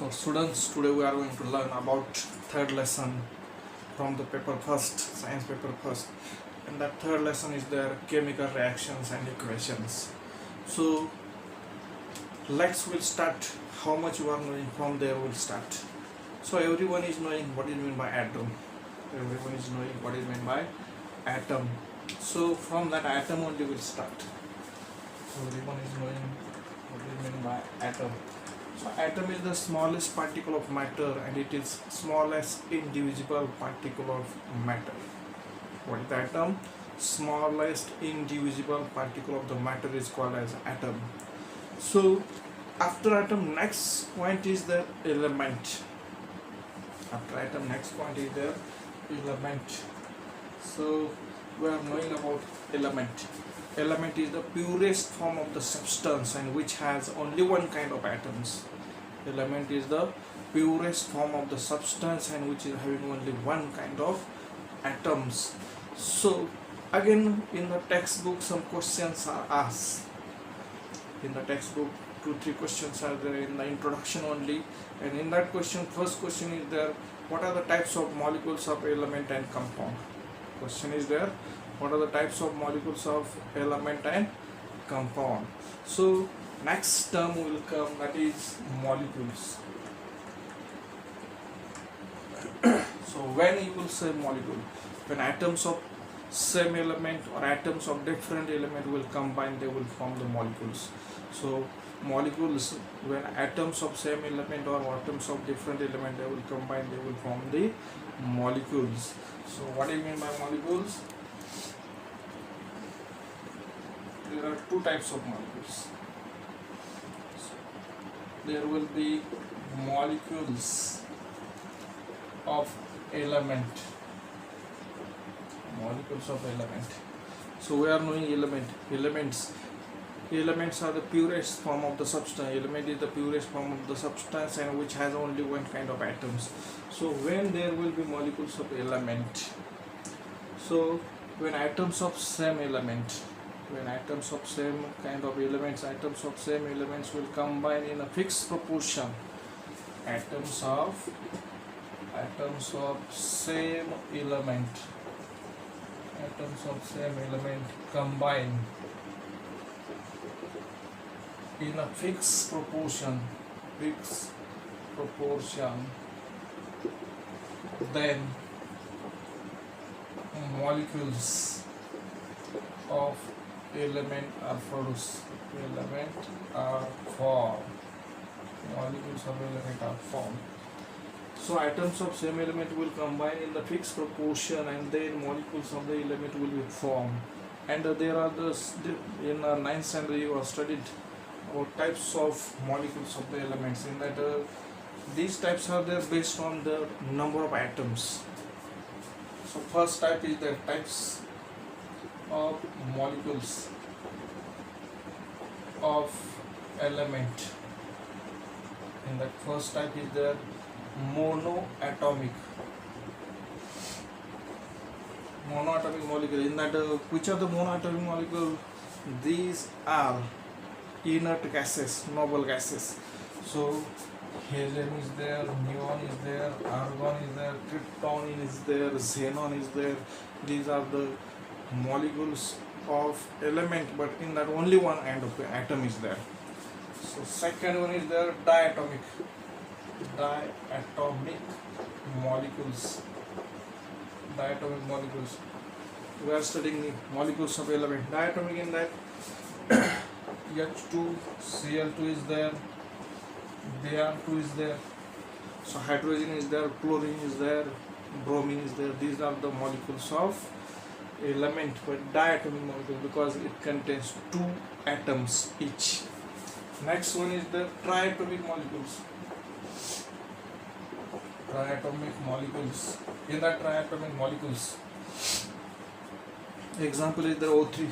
So students, today we are going to learn about third lesson from the paper first, science paper first, and that third lesson is their chemical reactions and equations. So we'll start. How much you are knowing from there we'll start. So everyone is knowing what is meant by atom. Everyone is knowing what is meant by atom. So from that atom only we'll start. Everyone is knowing what is meant by atom. So atom is the smallest particle of matter and it is smallest indivisible particle of matter. What is the atom? Smallest indivisible particle of the matter is called as atom. So after atom, next point is the element. After atom, next point is the element. So we are knowing about element. Element is the purest form of the substance and which has only one kind of atoms. Element is the purest form of the substance and which is having only one kind of atoms. So again in the textbook some questions are asked. In the textbook 2-3 questions are there in the introduction only, and in that question first question is there, what are the types of molecules of element and compound? Question is there, what are the types of molecules of element and compound? So next term will come, that is molecules. So when you will say molecule, when atoms of same element or atoms of different element will combine, they will form the molecules. So molecules, when atoms of same element or atoms of different element they will combine, they will form the molecules. So what do you mean by molecules? There are two types of molecules. There will be molecules of element. Molecules of element. So we are knowing elements. Elements are the purest form of the substance. Element is the purest form of the substance and which has only one kind of atoms. So when there will be molecules of element, so when atoms of same element, when atoms of same kind of elements, atoms of same elements will combine in a fixed proportion. Atoms of same element, atoms of same element combine in a fixed proportion, then molecules of element are produced. Element are formed. Molecules of element are formed. So atoms of same element will combine in the fixed proportion and then molecules of the element will be formed. And there are in 9th standard you have studied about types of molecules of the elements. In that these types are there based on the number of atoms. So first type is the types of molecules of element. In that first type is the monoatomic molecule. In that which are the monoatomic molecule? These are inert gases, noble gases. So helium is there, neon is there, argon is there, krypton is there, xenon is there. These are the molecules of element, but in that only one kind of atom is there. So second one is there, diatomic molecules. Diatomic molecules. We are studying the molecules of element. Diatomic, in that H2, Cl2 is there, Br2 is there. So hydrogen is there, chlorine is there, bromine is there. These are the molecules of element, but diatomic molecule because it contains 2 atoms each. Next one is the triatomic molecules. Triatomic molecules. In the triatomic molecules, example is the O3,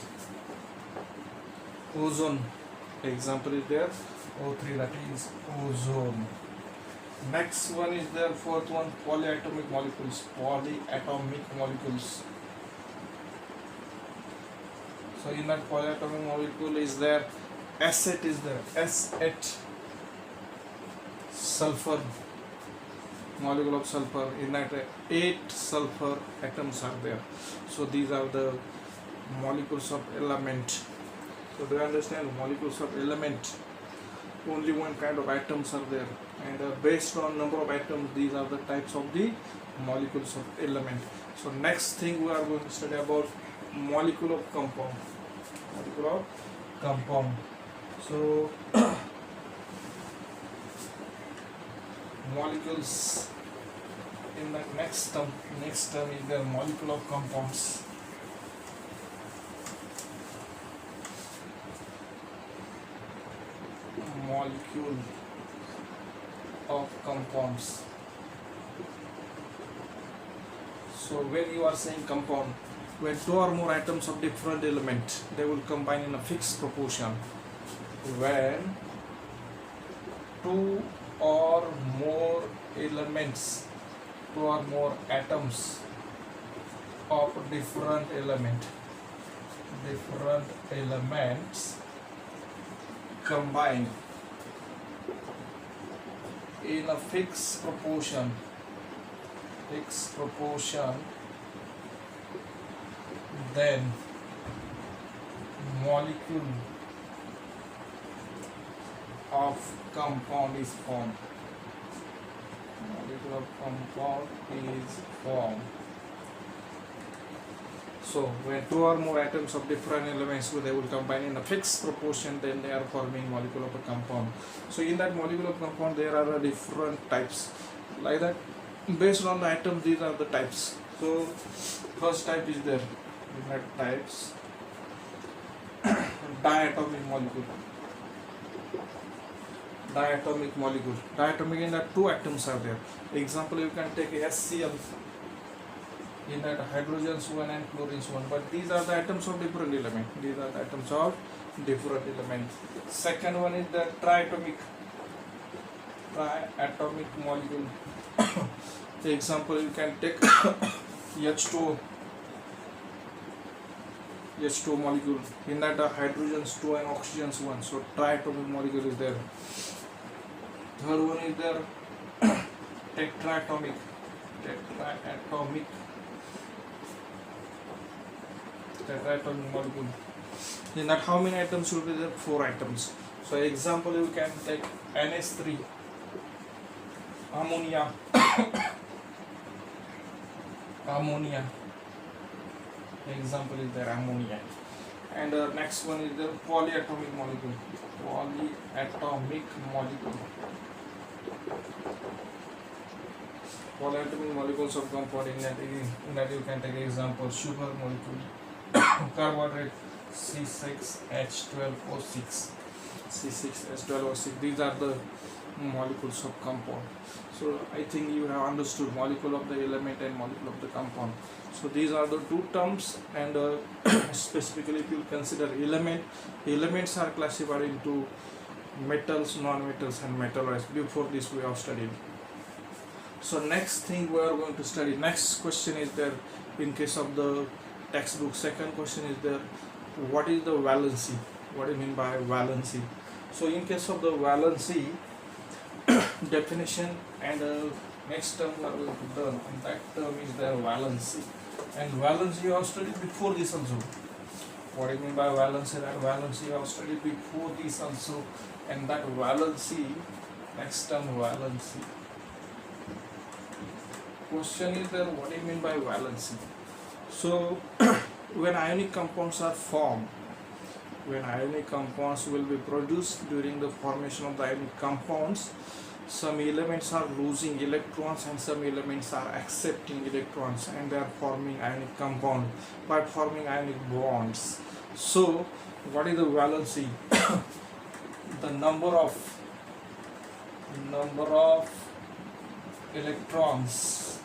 ozone. Example is there O3, that is ozone. Next one is there, fourth one, polyatomic molecules. So in that polyatomic molecule is there, S8 is there, S8, sulfur, molecule of sulfur. In that 8 sulfur atoms are there. So these are the molecules of element. So do you understand? Molecules of element, only one kind of atoms are there, and based on number of atoms, these are the types of the molecules of element. So next thing we are going to study about molecule of compound. Molecule of compound. So molecules in the next term is the molecule of compounds. Molecule of compounds. So when you are saying compound, when 2 or more atoms of different element, they will combine in a fixed proportion. When 2 or more elements, 2 or more atoms of different elements combine in a fixed proportion, then molecule of compound is formed. Molecule of compound is formed. So when 2 or more atoms of different elements, they will combine in a fixed proportion, then they are forming molecule of a compound. So in that molecule of compound, there are different types. Like that, based on the atom, these are the types. So first type is there. We had types. Diatomic molecule. Diatomic molecule. Diatomic, in that 2 atoms are there. Example, you can take HCl. In that hydrogens 1 and chlorines 1, but these are the atoms of different element. These are the atoms of different element. Second one is the triatomic molecule. Example, you can take H2O molecule. In that hydrogens 2 and oxygens 1. So triatomic molecule is there. Third one is there tetratomic molecule. In that, how many atoms will be there? 4 atoms. So example, you can take NH3, ammonia. Example is there, ammonia. And next one is the polyatomic molecule. Polyatomic molecules of compound. In that you can take example, sugar molecule. Carbohydrate C6H12O6. These are the molecules of compound. So I think you have understood molecule of the element and molecule of the compound. So these are the 2 terms, and specifically if you consider elements are classified into metals, non-metals and metalloids. Before this we have studied. So next thing we are going to study, next question is there in case of the textbook. Second question is there, what is the valency? What do you mean by valency? So in case of the valency definition, and next term we are going to learn, and that term is their valency. And valency you have studied before this also. What do you mean by valency? That valency you have studied before this also, and that valency, next term valency. Question is there, what do you mean by valency? So when ionic compounds are formed, when ionic compounds will be produced, during the formation of the ionic compounds, some elements are losing electrons and some elements are accepting electrons, and they are forming ionic compound by forming ionic bonds. So what is the valency? The number of electrons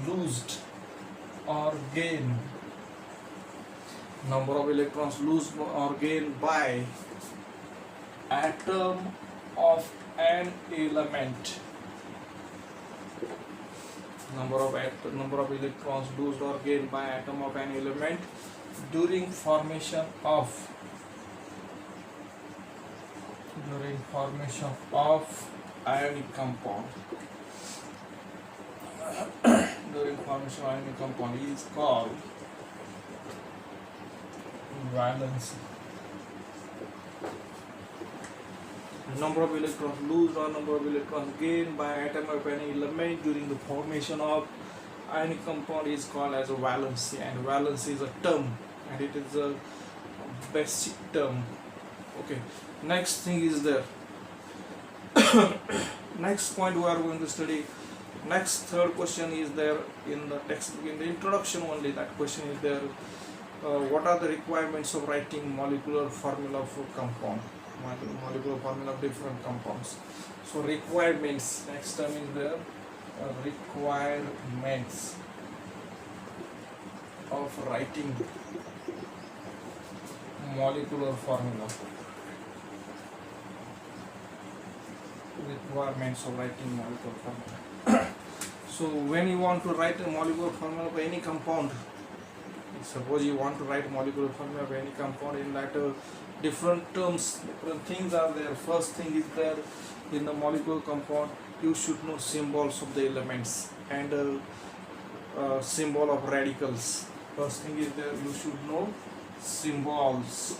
loosed or gained, number of electrons loosed or gained by atom of an element. Number of electrons loosed or gained by atom of an element during formation of ionic compound. During formation of ionic compound is called valency. Number of electrons lost or number of electrons gained by atom of any element during the formation of ionic compound is called as a valency, and valency is a term and it is a basic term. Okay, next thing is there. Next point we are going to study. Next third question is there in the textbook, in the introduction only. That question is there. What are the requirements of writing molecular formula for compound? Molecular formula of different compounds. So requirements. Next term is there. Requirements of writing molecular formula. Requirements of writing molecular formula. So when you want to write a molecular formula of any compound, suppose you want to write molecular formula of any compound, in that different terms, different things are there. First thing is there, in the molecular compound you should know symbols of the elements and symbol of radicals. First thing is there, you should know symbols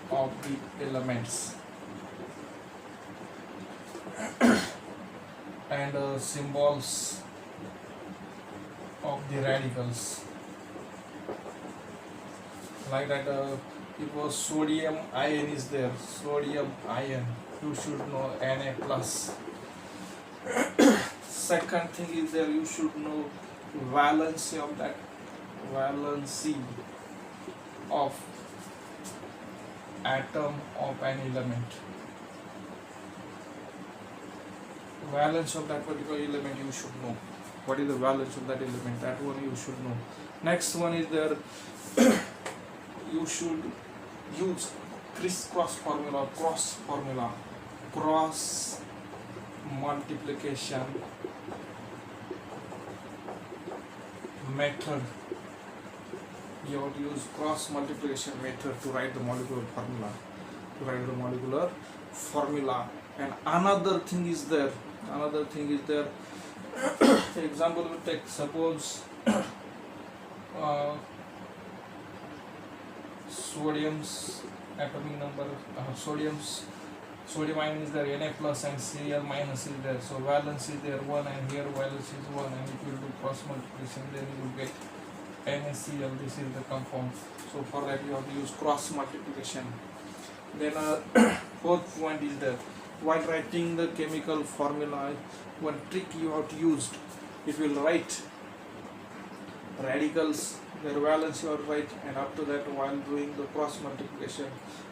of the elements and symbols of the radicals. Like that, if a sodium ion is there, sodium ion, you should know Na plus. Second thing is there, you should know valency of that, valency of atom of an element. Valence of that particular element you should know. What is the valence of that element? That one you should know. Next one is there. You should use cross multiplication method. You have to use cross multiplication method to write the molecular formula. And another thing is there. Example we take, suppose sodium's atomic number, sodium ion is there, Na plus and Cl minus is there, so valence is there 1 and here valence is 1, and if you do cross multiplication then you will get NaCl. This is the compound, so for that you have to use cross multiplication. Then fourth point is there, while writing the chemical formula, one trick you have to use, it will write radicals, their valence you have to write, and after that while doing the cross multiplication,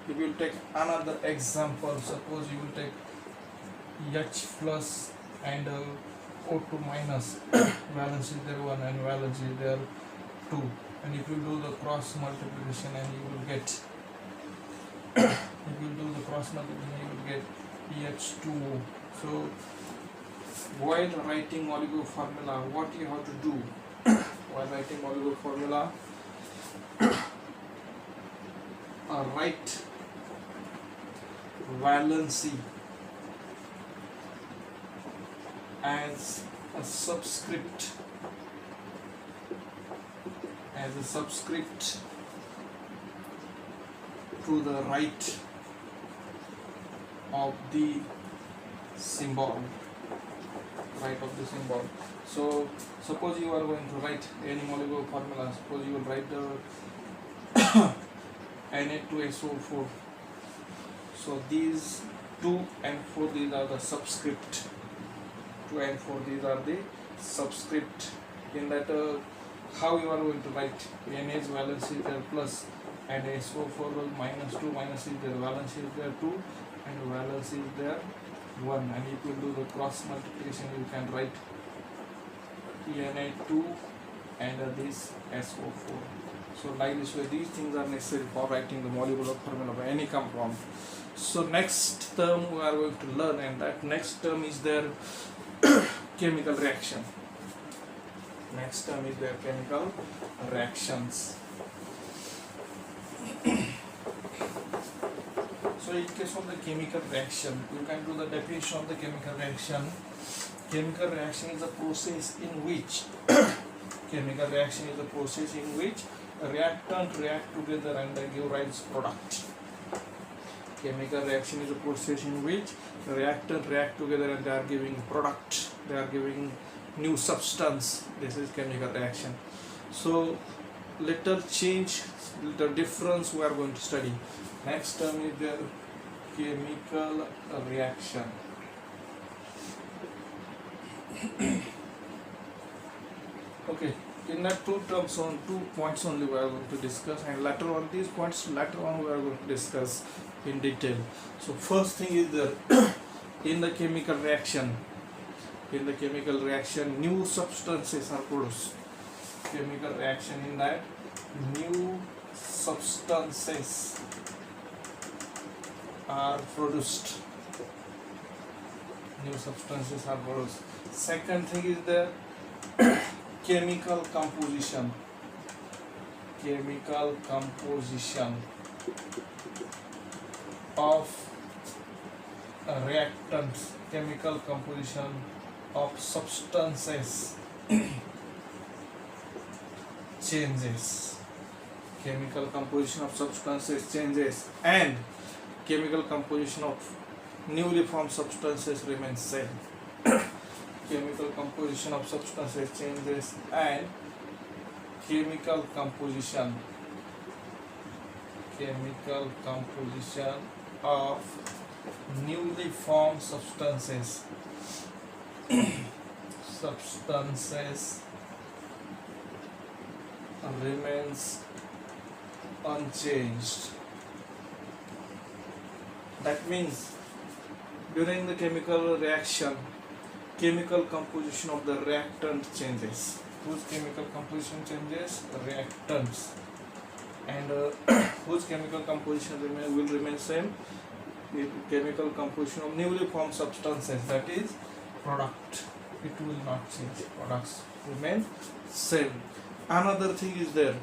if you will take another example, suppose you will take H plus and O2 minus, valence is there 1 and valence is there 2, and if you do the cross multiplication and you will get you will get PH2O. So while writing molecular formula, what you have to do while writing molecular formula, write valency as a subscript, to the right of the symbol. So suppose you are going to write any molecular formula, suppose you will write the Na2SO4. So these 2 and 4, these are the subscript. 2 and 4, these are the subscript. In that, how you are going to write? Na's valence is there plus, and SO4 will minus 2, minus is there, valence is there 2, and valence is there 1. And if you do the cross multiplication, you can write Na2 and this SO4. So like this way, these things are necessary for writing the molecular formula of any compound. So next term we are going to learn, and that next term is their chemical reaction. Next term is their chemical reactions. So So in case of the chemical reaction, you can do the definition of the chemical reaction. Chemical reaction is a process in which chemical reaction is a process in which reactant react together and they give rise product. Chemical reaction is a process in which reactant react together and they are giving product. They are giving new substance. This is chemical reaction. So little change, little difference we are going to study. Next term is the chemical reaction. Okay, in that two terms on 2 points only we are going to discuss, and later on these points later on we are going to discuss in detail. So first thing is the in the chemical reaction, new substances are produced. Chemical reaction, in that new substances are produced. New substances are produced. Second thing is the chemical composition. Chemical composition of reactants. Chemical composition of substances changes. Chemical composition of substances changes, and chemical composition of newly formed substances remains same. Chemical composition of substances changes, and chemical composition of newly formed substances remains unchanged. That means during the chemical reaction, chemical composition of the reactant changes. Whose chemical composition changes? Reactants. And whose chemical composition will remain same? The chemical composition of newly formed substances, that is product. It will not change. Products remain same. Another thing is there.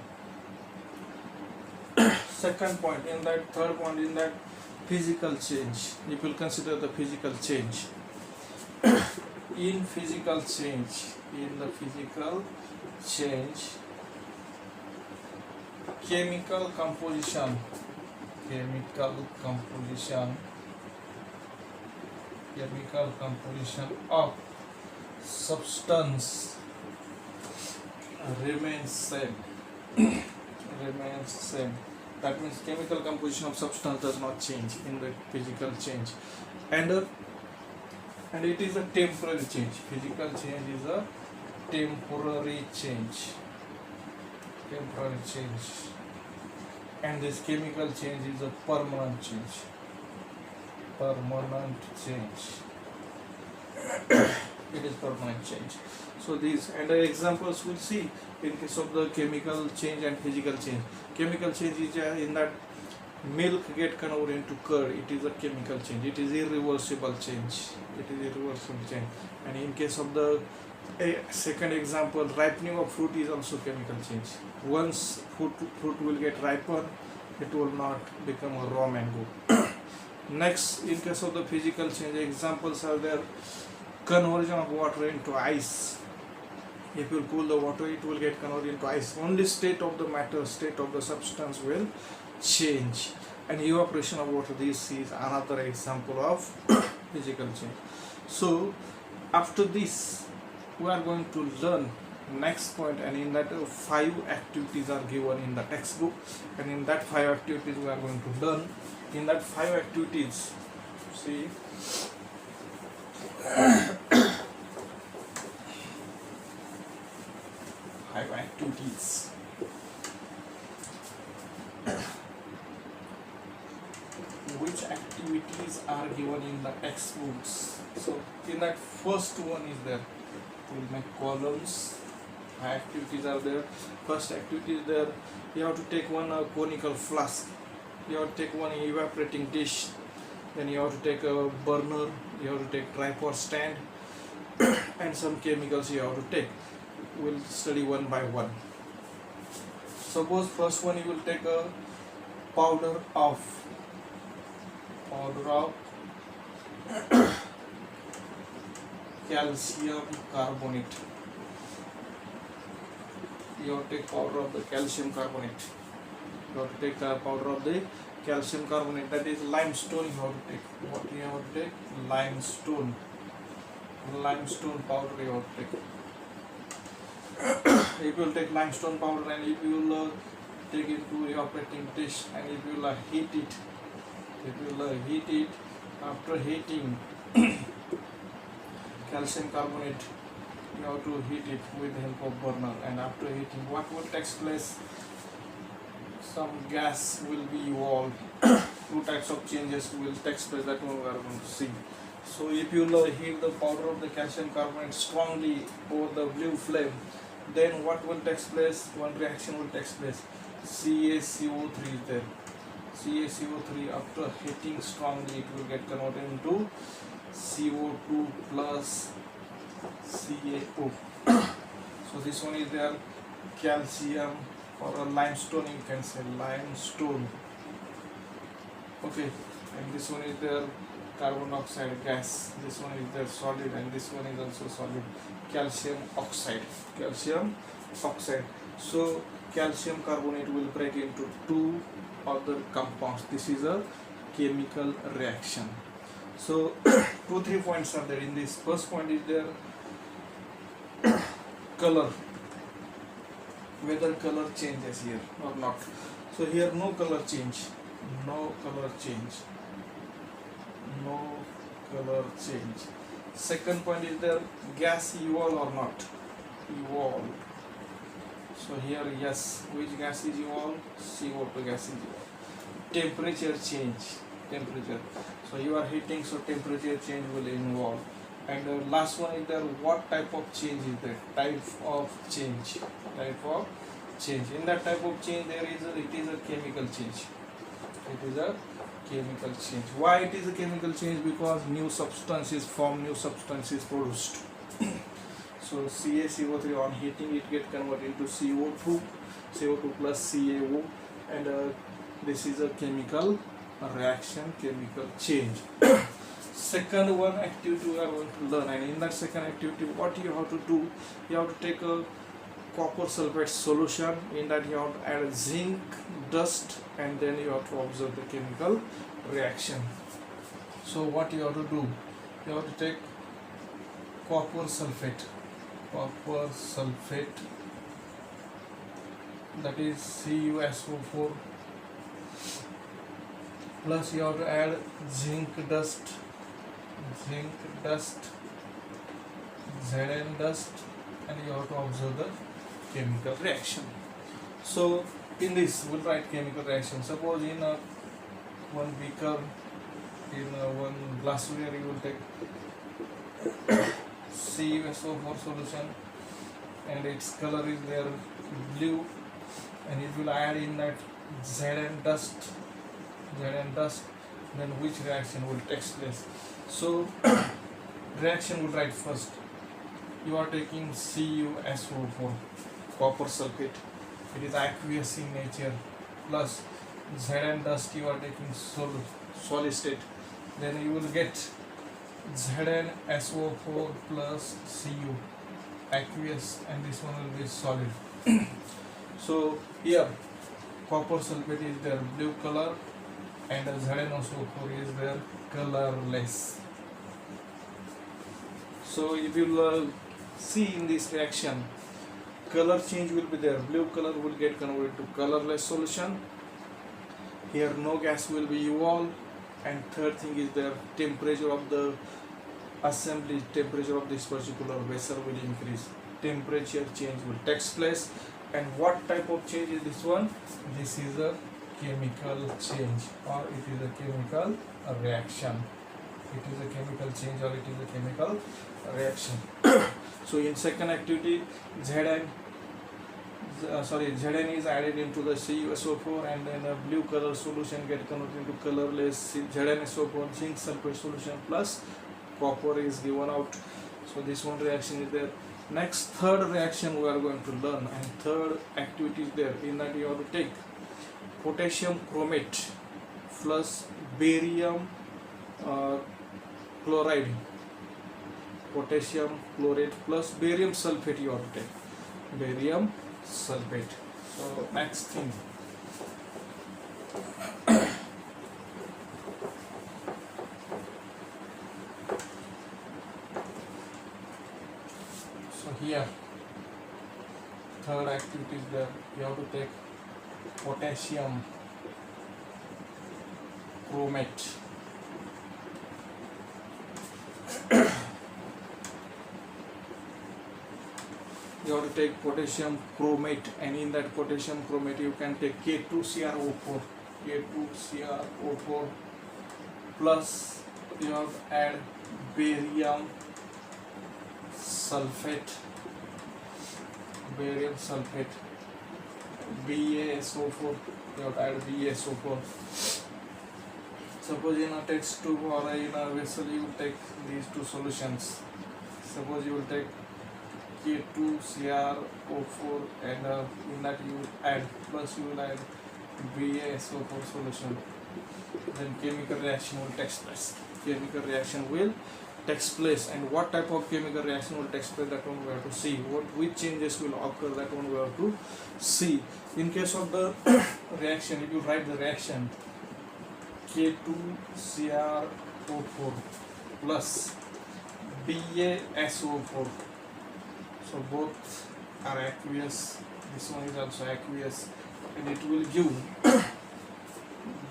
Second point, in that third point, in that physical change, you will consider the physical change. In the physical change, chemical composition of substance remains same. That means chemical composition of substance does not change in the physical change, and it is a temporary change. Physical change is a temporary change, and this chemical change is a permanent change. It is permanent change. So these and the examples we'll see in case of the chemical change and physical change. Chemical change is in that milk get converted into curd. It is a chemical change. It is irreversible change. And in case of the second example, ripening of fruit is also chemical change. Once fruit will get ripened, it will not become a raw mango. Next, in case of the physical change, examples are there. Conversion of water into ice. If you cool the water, it will get converted into ice. Only state of the matter, state of the substance will change. And evaporation of water, this is another example of physical change. So after this, we are going to learn next point, and in that 5 activities are given in the textbook, and in that 5 activities we are going to learn. In that 5 activities, see, 5 activities. Which activities are given in the textbooks? So in that first one is there. We'll make columns. 5 activities are there. First activity is there. You have to take one conical flask. You have to take one evaporating dish. Then you have to take a burner. You have to take tripod stand, and some chemicals you have to take. We'll study one by one. Suppose first one you will take a powder of powder of calcium carbonate. You have to take powder of the calcium carbonate. You have to take the powder of the calcium carbonate, that is limestone. You have to take what you have to take? Limestone powder you have to take. If you will take limestone powder and if you will take it to your operating dish and if you will heat it, after heating calcium carbonate, you have to heat it with the help of burner, and after heating what will take place? Some gas will be evolved. Two types of changes will take place, that one we are going to see. So if you heat the powder of the calcium carbonate strongly over the blue flame, then what will take place? One reaction will take place. CaCO3 is there. CaCO3 after heating strongly, it will get converted into CO2 plus CaO. So this one is there, calcium, or a limestone, you can say limestone. Okay, and this one is there, carbon dioxide gas. This one is there, solid, and this one is also solid, calcium oxide. So calcium carbonate will break into two other compounds. This is a chemical reaction. So 2-3 points are there in this. First point is there color, whether color changes here or not. So here no color change. Second point is there gas evolve or not? Evolve. So here yes, which gas is evolved? CO2 gas is evolved. Temperature change. So you are heating, so temperature change will involve. And the last one is there, what type of change is there? Type of change. In that type of change it is a chemical change. Why it is a chemical change? Because new substances form, new substances produced. So CaCO3 on heating it get converted into CO2 plus CaO, and this is a chemical reaction, chemical change. Second one activity we are going to learn, and in that second activity what you have to do, you have to take a copper sulfate solution. In that you have to add zinc dust, and then you have to observe the chemical reaction. So what you have to do, you have to take copper sulfate, that is CuSO4, plus you have to add zinc dust, Zn dust, and you have to observe the chemical reaction. So in this we'll write chemical reaction. Suppose in one beaker, in one glassware, you will take CuSO4 solution, and its color is there blue, and it will add in that Zn dust, then which reaction will take place? So reaction will write first. You are taking CuSO4, copper sulfate, it is aqueous in nature, plus Zn dust, you are taking solid state, then you will get ZnSO4 plus Cu, aqueous, and this one will be solid. So here copper sulfate is their blue color, and ZnSO4 is their colorless. So if you see in this reaction, color change will be there. Blue color will get converted to colorless solution. Here no gas will be evolved, and third thing is the temperature of the assembly, temperature of this particular vessel will increase. Temperature change will take place. And what type of change is this one? This is a chemical change, or it is a chemical reaction. It is a chemical change, or it is a chemical reaction. So in second activity, Zn is added into the CuSO4, and then a blue color solution get converted into colorless ZnSO4, zinc sulfate solution plus copper is given out. So this one reaction is there. Next, third reaction we are going to learn, and third activity is there. In that you have to take potassium chromate plus barium chloride, potassium chlorate plus barium sulfate you have to take, barium sulfate. So next thing, so here third activity is there, you have to take potassium chromate. You have to take potassium chromate, and in that potassium chromate you can take K2CrO4, K2CrO4 plus you have to add barium sulfate, BaSO4, you have to add BaSO4. Suppose in a test tube or in a vessel you will take these two solutions. Suppose you will take K2CrO4 and in that you will add, plus you will add BaSO4 solution. Then chemical reaction will take place. And what type of chemical reaction will take place, that one we have to see. Which changes will occur, that one we have to see. In case of the reaction, if you write the reaction K2CrO4 plus BaSO4, so both are aqueous, this one is also aqueous, and it will give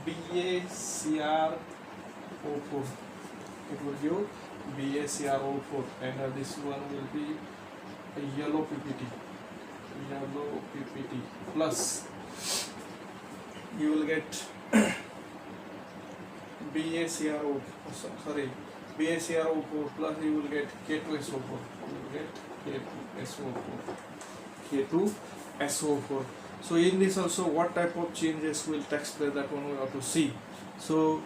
BaCrO4, and this one will be a yellow PPT plus you will get BaCrO4 plus you will get K2SO4, K2SO4. So in this also, what type of changes will take place, that one we have to see. So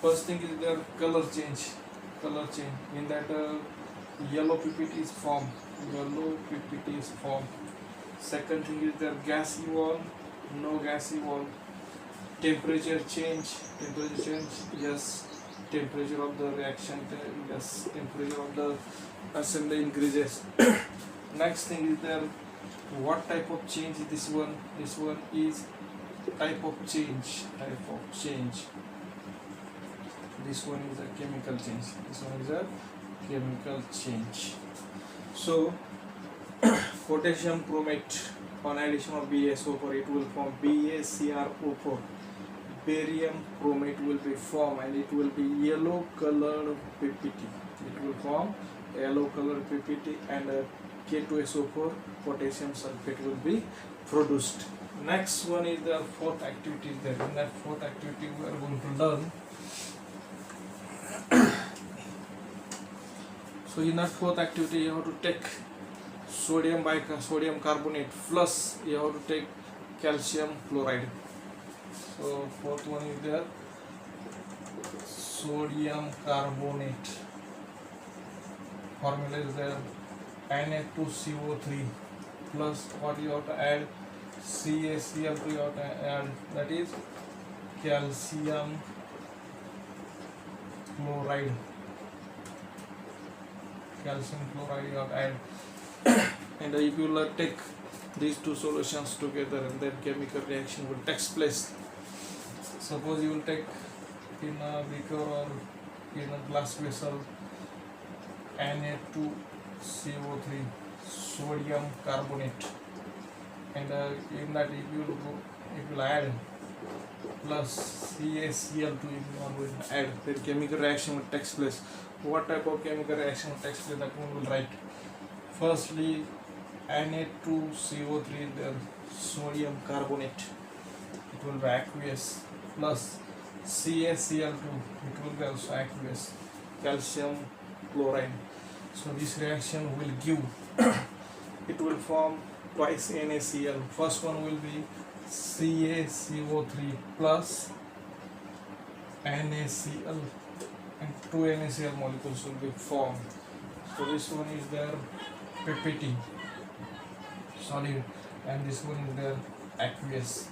first thing is their color change. In that yellow PPT is formed. Second thing is their gas evolve, no gas evolve. Temperature change, yes. Temperature of the reaction, yes. Temperature of the assembly increases. Next thing is there, what type of change is this one? This one is type of change. This one is a chemical change. So potassium chromate on addition of BaSO4, it will form BaCrO4. Barium chromate will be formed and it will be yellow colored PPT. And K2SO4 potassium sulfate will be produced. Next one is the fourth activity there. In that fourth activity we are going to learn. So in that fourth activity you have to take sodium carbonate plus you have to take calcium chloride. So fourth one is there, sodium carbonate. Formula is there, Na2CO3 plus what you have to add, CaCl2 you have to add, that is calcium chloride. You have to add. And if you will take these two solutions together, and then chemical reaction will take place. Suppose you will take in a beaker or in a glass vessel Na2CO3 sodium carbonate, and in that if you will add plus CaCl2, if you are going to add, then chemical reaction will take place. What type of chemical reaction will take place, that one will write. Firstly, Na2CO3 the sodium carbonate, it will be aqueous, plus CaCl2, it will be also aqueous, calcium chloride. So this reaction will give it will form twice NaCl. First one will be CaCO3 plus NaCl, and two NaCl molecules will be formed. So this one is their PPT, solid, and this one is their aqueous.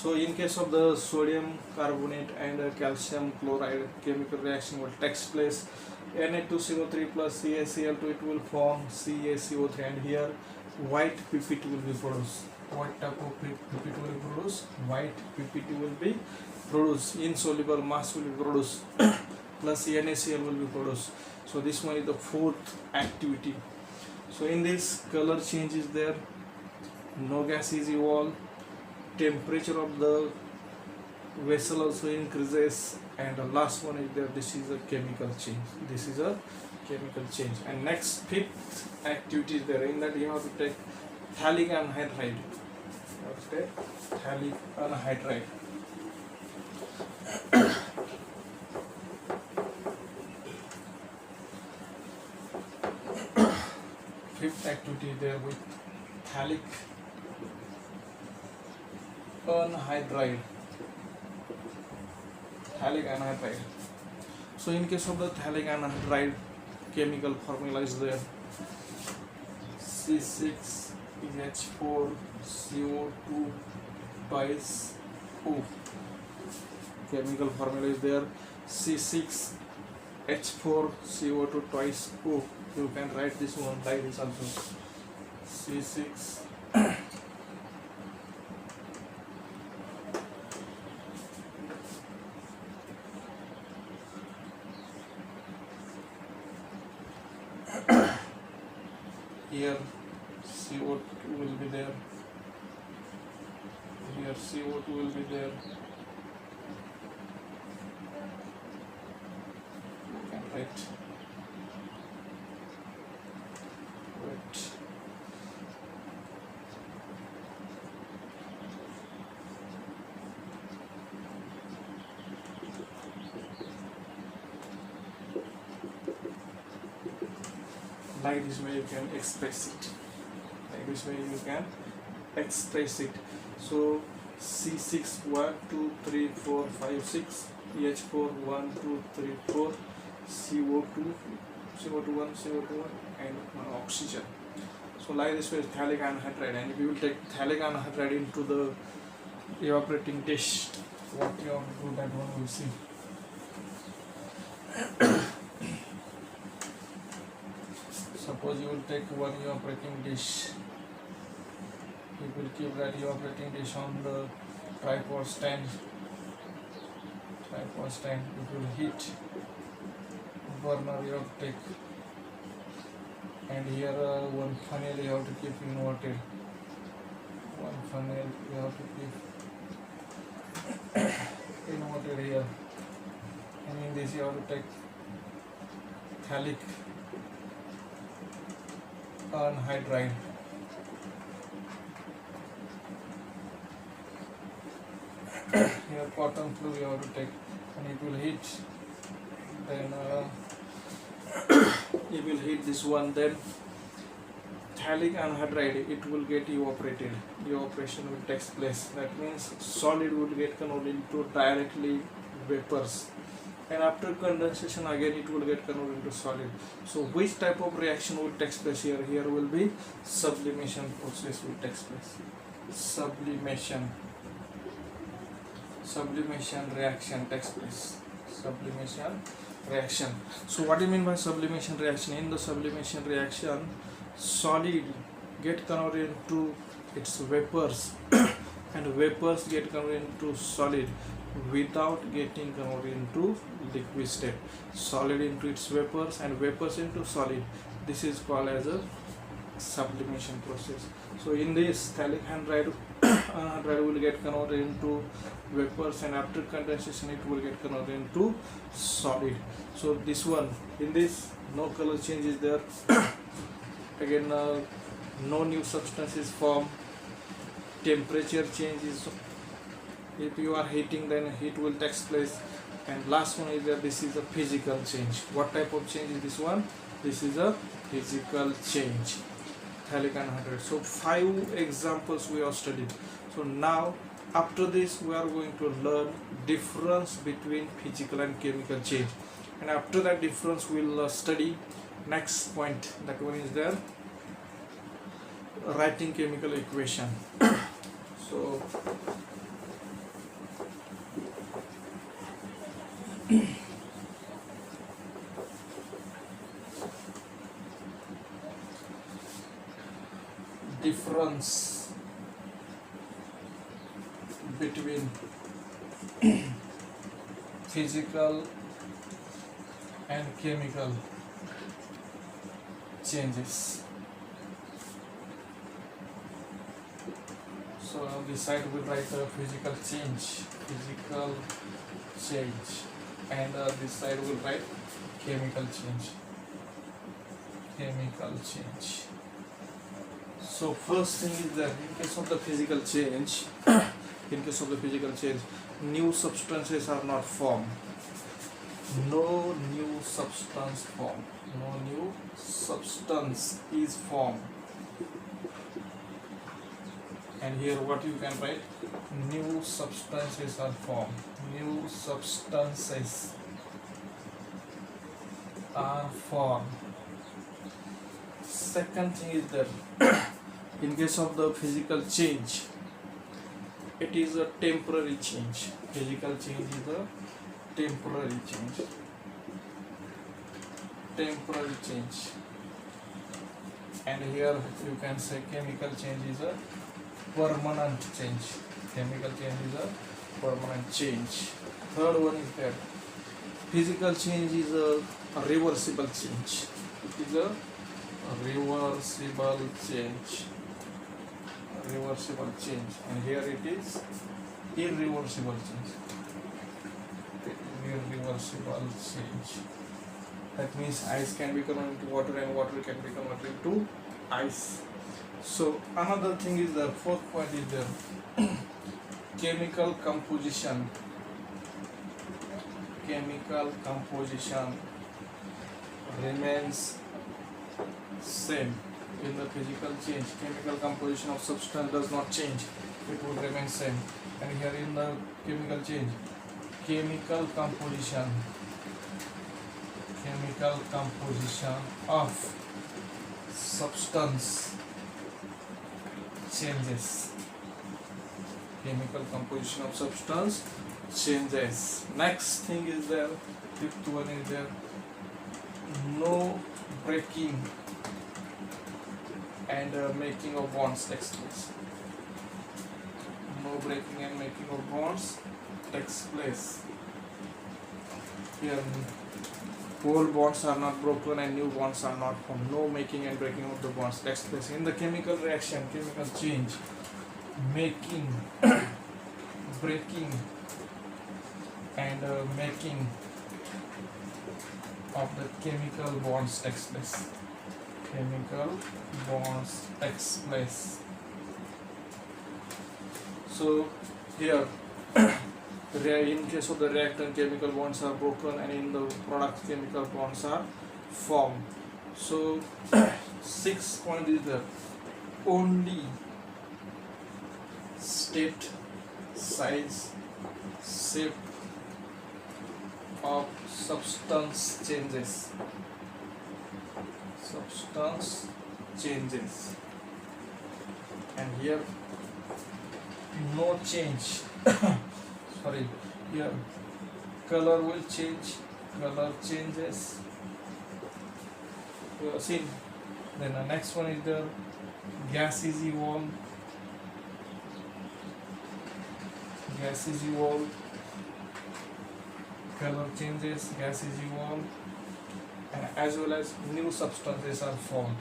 So in case of the sodium carbonate and calcium chloride, chemical reaction will take place. Na2CO3 plus CaCl2, it will form CaCO3, and here white PPT will be produced. What type of PPT will be produced? White PPT will be produced. Insoluble mass will be produced plus NaCl will be produced. So this one is the fourth activity. So in this, color change is there, no gas is evolved, temperature of the vessel also increases, and the last one is there, this is a chemical change. This is a chemical change. And next, fifth activity is there. In that you have to take phthalic anhydride. You have to take phthalic anhydride. Fifth activity there with phthalic anhydride. Phthalic anhydride. So in case of the phthalic anhydride, chemical formula is there: C6H4CO2 twice O. Chemical formula is there: C6H4CO2 twice O. You can write this one like this also: C6 here CO2 will be there, here CO2 will be there. You can write like this way you can express it. Like this way you can express it. So C6 1 2 3 4 5 6, H4 1 2 3 4, CO2 1 and oxygen. So like this way phthalic anhydride. And if you will take phthalic anhydride into the evaporating dish, what you have to do, that one will see. Suppose you will take one evaporating dish, you will keep that evaporating dish on the tripod stand. It will heat burner you have to take, and here one funnel you have to keep inverted. One funnel you have to keep inverted here, and in this you have to take phthalic anhydride. Here cotton fluid you have to take, and it will heat. Then it will heat this one. Then phthalic anhydride, it will get evaporated. Evaporation will take place. That means solid will get converted into directly vapors. And after condensation again it will get converted into solid. So which type of reaction will take place here? Here will be sublimation process will take place. Sublimation reaction takes place. Sublimation reaction. So what do you mean by sublimation reaction? In the sublimation reaction, solid get converted into its vapors and vapors get converted into solid without getting converted into liquid state. Solid into its vapors and vapors into solid. This is called as a sublimation process. So in this, phthalic anhydride will get converted into vapors, and after condensation it will get converted into solid. So this one, in this, no color change is there. Again, no new substance is formed. Temperature change is, if you are heating, then heat will take place. And last one is that this is a physical change. What type of change is this one? This is a physical change. Phthalic anhydride. So 5 examples we have studied. So now after this we are going to learn difference between physical and chemical change. And after that difference we will study next point. That one is there, writing chemical equation. So difference between physical and chemical changes. So on this side we write the physical change, and this side we write chemical change. So first thing is that in case of the physical change, new substances are not formed. No new substance formed. No new substance is formed. And here what you can write? New substances are formed. New substances are formed. Second thing is that in case of the physical change, it is a temporary change. Physical change is a temporary change. And here you can say chemical change is a permanent change. Third one is that physical change is a reversible change. It is a reversible change. And here it is irreversible change. That means ice can be converted into water and water can be converted into ice. So another thing is the fourth point is the chemical composition remains same. In the physical change, chemical composition of substance does not change, it would remain same. And here in the chemical change, chemical composition of substance changes. Next thing is there, fifth one is there, no breaking and making of bonds takes place. No breaking and making of bonds takes place. Here, old bonds are not broken and new bonds are not formed. No making and breaking of the bonds takes place. In the chemical reaction, chemical change, making, breaking, and making of the chemical bonds takes place. So here in case of the reactant, chemical bonds are broken, and in the product, chemical bonds are formed. So sixth point is that only state, size, shape of substance changes. And here no change. Here color will change. Color changes. You have seen. Then the next one is the gas is evolved. Color changes. Gas is evolved. And as well as new substances are formed.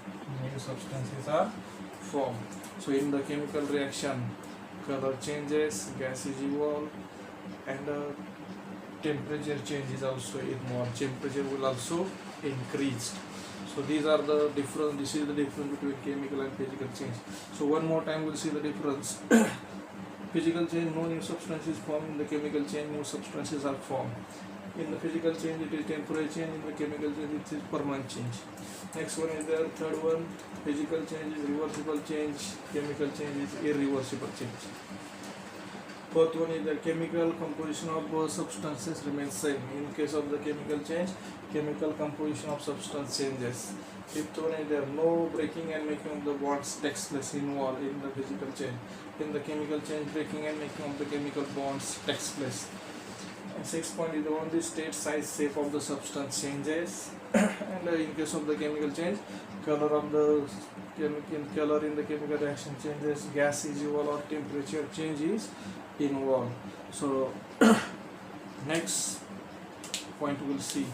So in the chemical reaction, color changes, gas is evolved, and temperature change is also involved. Temperature will also increase. So these are the difference. This is the difference between chemical and physical change. So one more time we'll see the difference. Physical change, no new substances formed. In the chemical change, new substances are formed. In the physical change, it is temporary change. In the chemical change, it is permanent change. Next one is the third one. Physical change is reversible change. Chemical change is irreversible change. Fourth one is the chemical composition of both substances remains same. In case of the chemical change, chemical composition of substance changes. Fifth one is there no breaking and making of the bonds takes place involved in the physical change. In the chemical change, breaking and making of the chemical bonds takes place. And 6 point is on the state, size, shape of the substance changes. And in case of the chemical change, color of the color in the chemical reaction changes, gas is evolved or temperature change is involved. So next point we'll see